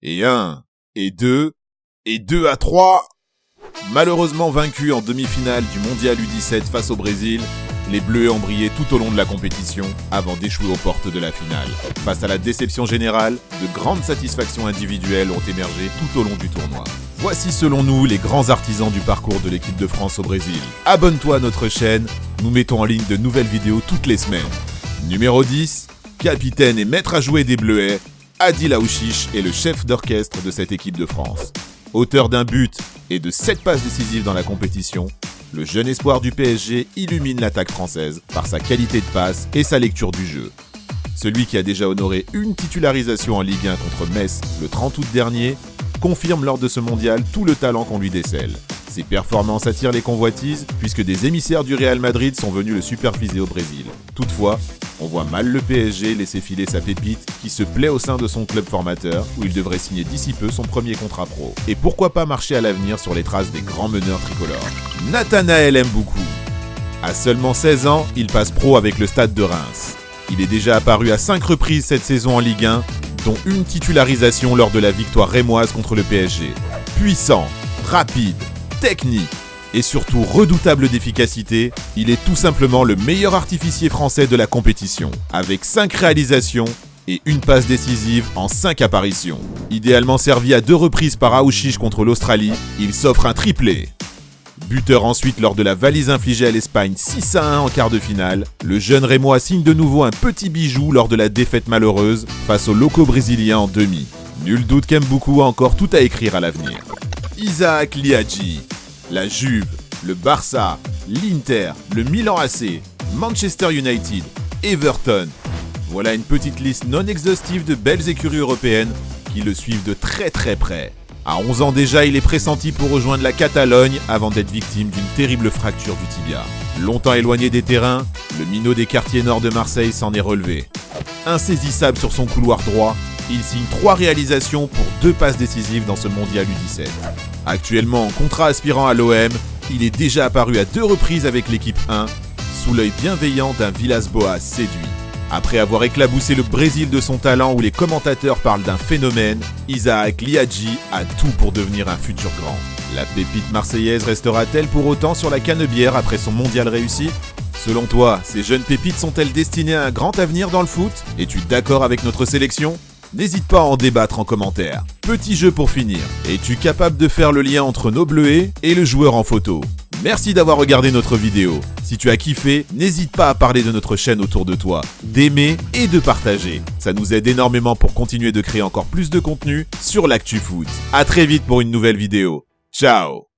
Et 1, et 2, et 2 à 3. Malheureusement vaincus en demi-finale du Mondial U17 face au Brésil, les Bleus ont brillé tout au long de la compétition avant d'échouer aux portes de la finale. Face à la déception générale, de grandes satisfactions individuelles ont émergé tout au long du tournoi. Voici selon nous les grands artisans du parcours de l'équipe de France au Brésil. Abonne-toi à notre chaîne, nous mettons en ligne de nouvelles vidéos toutes les semaines. Numéro 10, capitaine et maître à jouer des Bleuets, Adil Aouchiche est le chef d'orchestre de cette équipe de France. Auteur d'un but et de 7 passes décisives dans la compétition, le jeune espoir du PSG illumine l'attaque française par sa qualité de passe et sa lecture du jeu. Celui qui a déjà honoré une titularisation en Ligue 1 contre Metz le 30 août dernier confirme lors de ce mondial tout le talent qu'on lui décèle. Ses performances attirent les convoitises puisque des émissaires du Real Madrid sont venus le superviser au Brésil. Toutefois, on voit mal le PSG laisser filer sa pépite qui se plaît au sein de son club formateur où il devrait signer d'ici peu son premier contrat pro. Et pourquoi pas marcher à l'avenir sur les traces des grands meneurs tricolores. Nathanaël Mboukou. À seulement 16 ans, il passe pro avec le Stade de Reims. Il est déjà apparu à 5 reprises cette saison en Ligue 1, dont une titularisation lors de la victoire rémoise contre le PSG. Puissant, rapide, technique et surtout redoutable d'efficacité, il est tout simplement le meilleur artificier français de la compétition, avec 5 réalisations et une passe décisive en 5 apparitions. Idéalement servi à 2 reprises par Aouchiche contre l'Australie, il s'offre un triplé. Buteur ensuite lors de la valise infligée à l'Espagne 6-1 en quart de finale, le jeune Rémois signe de nouveau un petit bijou lors de la défaite malheureuse face aux locaux brésiliens en demi. Nul doute qu'Mboukou a encore tout à écrire à l'avenir. Isaac Liadji. La Juve, le Barça, l'Inter, le Milan AC, Manchester United, Everton. Voilà une petite liste non exhaustive de belles écuries européennes qui le suivent de très près. À 11 ans déjà, il est pressenti pour rejoindre la Catalogne avant d'être victime d'une terrible fracture du tibia. Longtemps éloigné des terrains, le minot des quartiers nord de Marseille s'en est relevé. Insaisissable sur son couloir droit, il signe 3 réalisations pour 2 passes décisives dans ce mondial U17. Actuellement en contrat aspirant à l'OM, il est déjà apparu à 2 reprises avec l'équipe 1, sous l'œil bienveillant d'un Villas-Boas séduit. Après avoir éclaboussé le Brésil de son talent où les commentateurs parlent d'un phénomène, Isaac Liadji a tout pour devenir un futur grand. La pépite marseillaise restera-t-elle pour autant sur la canebière après son mondial réussi ? Selon toi, ces jeunes pépites sont-elles destinées à un grand avenir dans le foot ? Es-tu d'accord avec notre sélection ? N'hésite pas à en débattre en commentaire. Petit jeu pour finir. Es-tu capable de faire le lien entre nos Bleuets et le joueur en photo ? Merci d'avoir regardé notre vidéo. Si tu as kiffé, n'hésite pas à parler de notre chaîne autour de toi, d'aimer et de partager. Ça nous aide énormément pour continuer de créer encore plus de contenu sur l'actu foot. À très vite pour une nouvelle vidéo. Ciao !